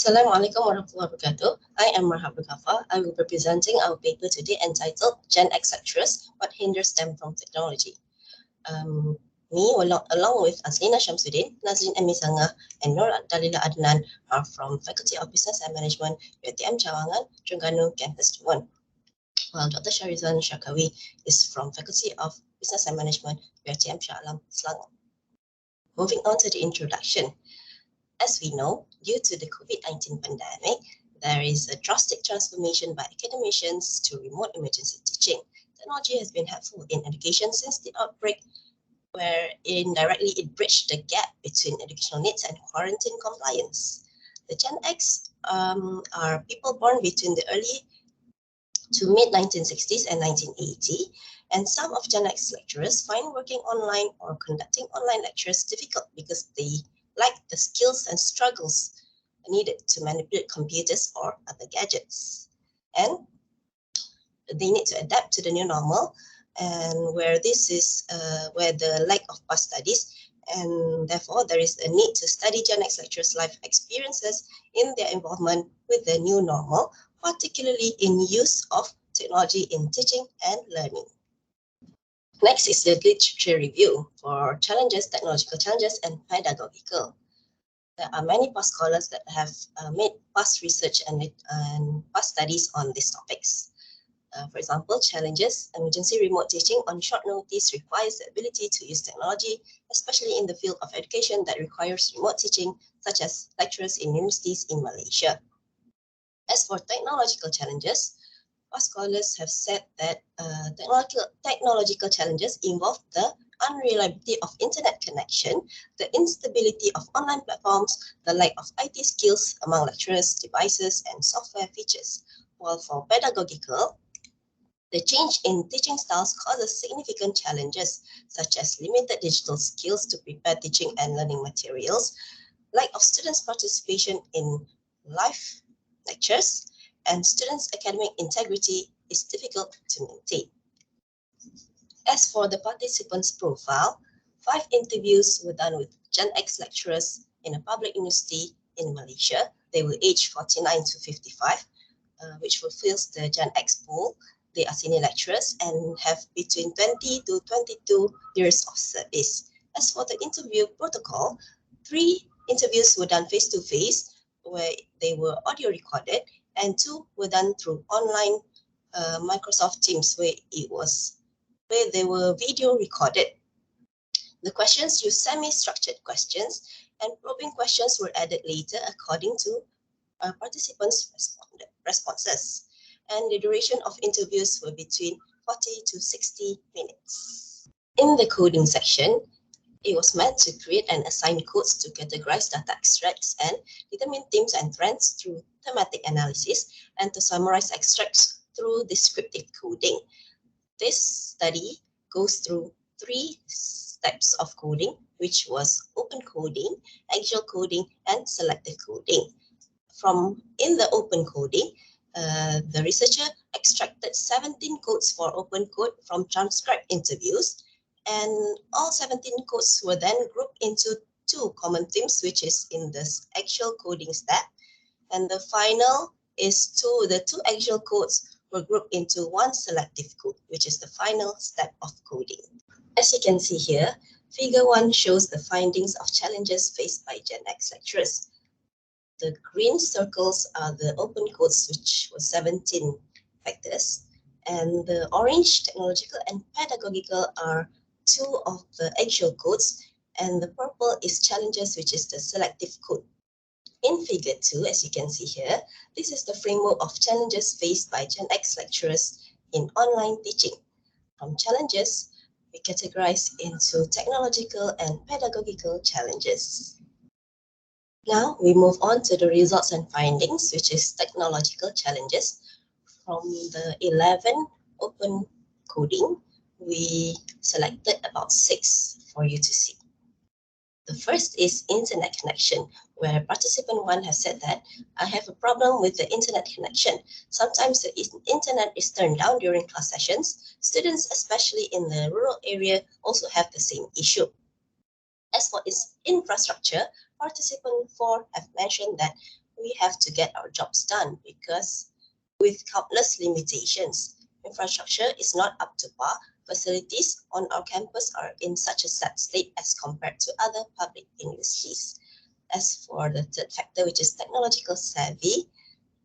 Assalamualaikum warahmatullahi wabarakatuh. I am Marha. I will be presenting our paper today entitled Gen X Lecturers, What Hinders Them from Technology. Me, along with Aslina Shamsuddin, Nazrin Emisanga, and Nur Dalila Adnan are from Faculty of Business and Management, UiTM Cawangan, Terengganu, Campus 1. While Dr. Sharizan Shakawi is from Faculty of Business and Management, UiTM Shah Alam, Selangor. Moving on to the introduction. As we know, due to the COVID-19 pandemic, there is a drastic transformation by academicians to remote emergency teaching. Technology has been helpful in education since the outbreak, where indirectly it bridged the gap between educational needs and quarantine compliance. The Gen X are people born between the early to mid-1960s and 1980, and some of Gen X lecturers find working online or conducting online lectures difficult because they lack the skills and struggles needed to manipulate computers or other gadgets. And they need to adapt to the new normal, and where this is where the lack of past studies, and therefore there is a need to study Gen X lecturers' life experiences in their involvement with the new normal, particularly in use of technology in teaching and learning. Next is the literature review for challenges, technological challenges, and pedagogical. There are many past scholars that have made past research and past studies on these topics. For example, challenges, emergency remote teaching on short notice requires the ability to use technology, especially in the field of education that requires remote teaching, such as lecturers in universities in Malaysia. As for technological challenges, past scholars have said that technological challenges involve the unreliability of internet connection, the instability of online platforms, the lack of IT skills among lecturers, devices, and software features. While for pedagogical, the change in teaching styles causes significant challenges, such as limited digital skills to prepare teaching and learning materials, lack of students' participation in live lectures, and students' academic integrity is difficult to maintain. As for the participants' profile, 5 interviews were done with Gen X lecturers in a public university in Malaysia. They were aged 49 to 55, which fulfills the Gen X pool. They are senior lecturers and have between 20 to 22 years of service. As for the interview protocol, 3 interviews were done face-to-face, where they were audio recorded, and 2 were done through online Microsoft Teams, where they were video recorded. The questions used semi-structured questions, and probing questions were added later according to participants' responses. And the duration of interviews were between 40 to 60 minutes. In the coding section, it was meant to create and assign codes to categorize data extracts and determine themes and trends through thematic analysis, and to summarize extracts through descriptive coding. This study goes through 3 steps of coding, which was open coding, axial coding, and selective coding. In the open coding, the researcher extracted 17 codes for open code from transcribed interviews, and all 17 codes were then grouped into 2 common themes, which is in this axial coding step. And the final is the 2 axial codes were grouped into 1 selective code, which is the final step of coding. As you can see here, figure 1 shows the findings of challenges faced by Gen X lecturers. The green circles are the open codes, which were 17 factors, and the orange, technological and pedagogical, are 2 of the axial codes, and the purple is challenges, which is the selective code. In figure 2, as you can see here, this is the framework of challenges faced by Gen X lecturers in online teaching. From challenges, we categorize into technological and pedagogical challenges. Now we move on to the results and findings, which is technological challenges. From the 11 open coding, we selected about 6 for you to see. The first is internet connection, where participant 1 has said that I have a problem with the internet connection. Sometimes the internet is turned down during class sessions. Students, especially in the rural area, also have the same issue. As for its infrastructure, participant 4 have mentioned that we have to get our jobs done because with countless limitations, infrastructure is not up to par. Facilities on our campus are in such a sad state as compared to other public universities. As for the third factor, which is technological savvy,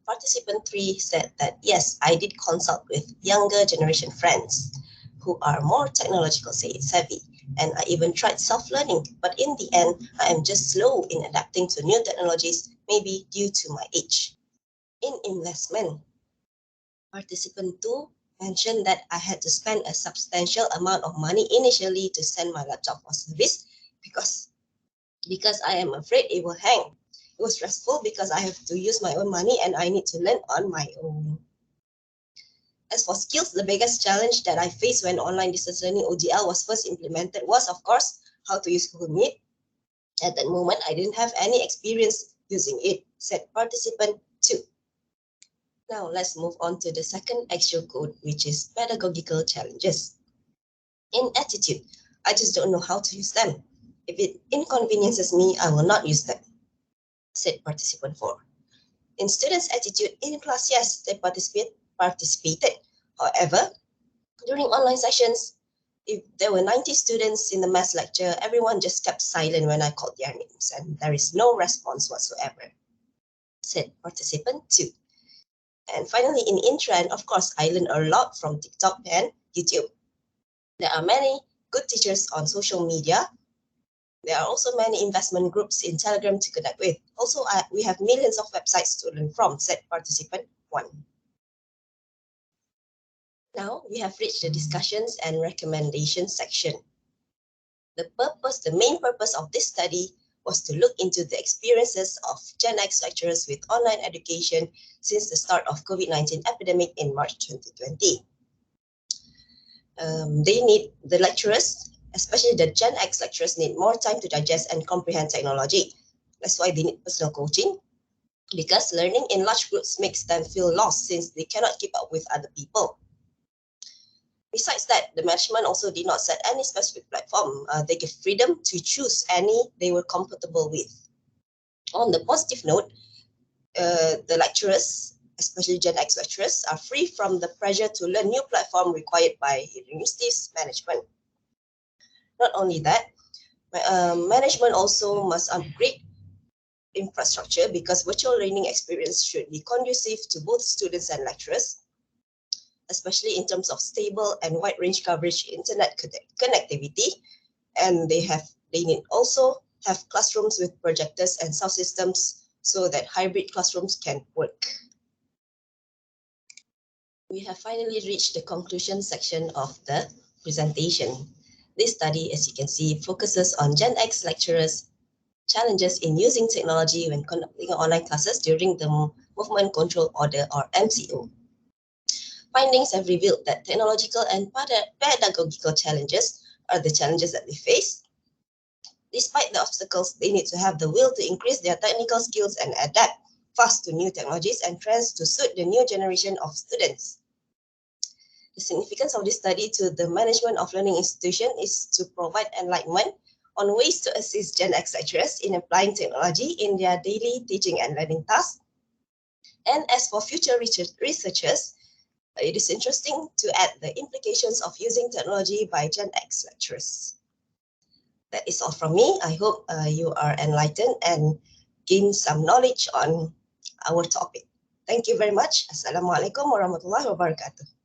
participant 3 said that yes, I did consult with younger generation friends who are more technological savvy, and I even tried self-learning, but in the end, I am just slow in adapting to new technologies, maybe due to my age. In investment, participant 2 mentioned that I had to spend a substantial amount of money initially to send my laptop for service because I am afraid it will hang. It was stressful because I have to use my own money and I need to learn on my own. As for skills, the biggest challenge that I faced when online distance learning ODL was first implemented was, of course, how to use Google Meet. At that moment, I didn't have any experience using it, said participant 2. Now, let's move on to the second actual code, which is pedagogical challenges. In attitude, I just don't know how to use them. If it inconveniences me, I will not use them, said participant 4. In students' attitude, in class, yes, they participated. However, during online sessions, if there were 90 students in the math lecture, everyone just kept silent when I called their names, and there is no response whatsoever, said participant 2. And finally, in Intran, of course, I learned a lot from TikTok and YouTube. There are many good teachers on social media. There are also many investment groups in Telegram to connect with. Also, we have millions of websites to learn from, said participant 1. Now, we have reached the discussions and recommendations section. The main purpose of this study was to look into the experiences of Gen X lecturers with online education since the start of COVID-19 epidemic in March 2020. The lecturers, especially the Gen X lecturers, need more time to digest and comprehend technology. That's why they need personal coaching, because learning in large groups makes them feel lost since they cannot keep up with other people. Besides that, the management also did not set any specific platform. They give freedom to choose any they were comfortable with. On the positive note, the lecturers, especially Gen X lecturers, are free from the pressure to learn new platform required by university's management. Not only that, management also must upgrade infrastructure because virtual learning experience should be conducive to both students and lecturers, especially in terms of stable and wide range coverage internet connectivity. And they need also have classrooms with projectors and sound systems so that hybrid classrooms can work. We have finally reached the conclusion section of the presentation. This study, as you can see, focuses on Gen X lecturers' challenges in using technology when conducting online classes during the Movement Control Order, or MCO. Findings have revealed that technological and pedagogical challenges are the challenges that they face. Despite the obstacles, they need to have the will to increase their technical skills and adapt fast to new technologies and trends to suit the new generation of students. The significance of this study to the management of learning institution is to provide enlightenment on ways to assist Gen X lecturers in applying technology in their daily teaching and learning tasks. And as for future researchers, it is interesting to add the implications of using technology by Gen X lecturers. That is all from me. I hope you are enlightened and gain some knowledge on our topic. Thank you very much. Assalamualaikum warahmatullahi wabarakatuh.